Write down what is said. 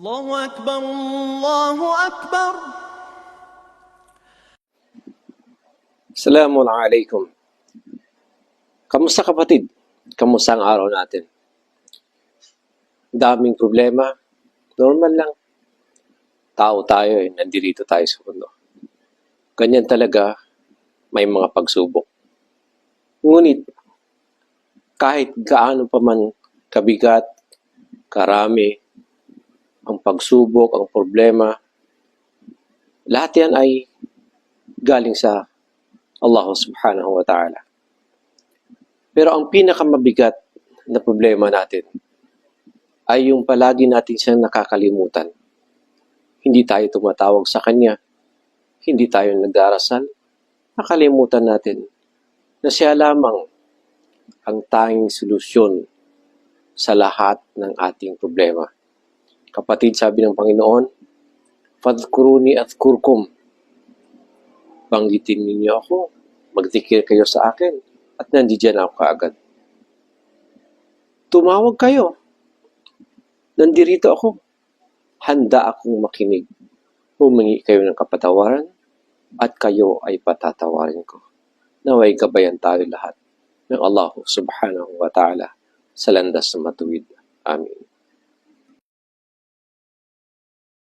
Allahu Akbar, Allahu Akbar. Assalamualaikum. Kamusta kapatid? Kamusta ang araw natin? Daming problema. Normal lang. Tao tayo nandito tayo sa mundo. Ganyan talaga, may mga pagsubok. Ngunit, kahit gaano pa man kabigat, karami, ang pagsubok, ang problema, lahat yan ay galing sa Allah subhanahu wa ta'ala. Pero ang pinakamabigat na problema natin ay yung palagi natin siyang nakakalimutan. Hindi tayo tumatawag sa Kanya. Hindi tayo nagdarasal. Nakalimutan natin na siya lamang ang tanging solusyon sa lahat ng ating problema. Kapatid, sabi ng Panginoon, "Fadhkuruni adhkurkum." Banggitin ninyo ako, magdikir kayo sa akin, at nandiyan ako kaagad. Tumawag kayo. Nandirito ako. Handa akong makinig. Humingi kayo ng kapatawaran, at kayo ay patatawarin ko. Naway gabayan tayo lahat ng Allah subhanahu wa ta'ala sa landas na matuwid. Amin.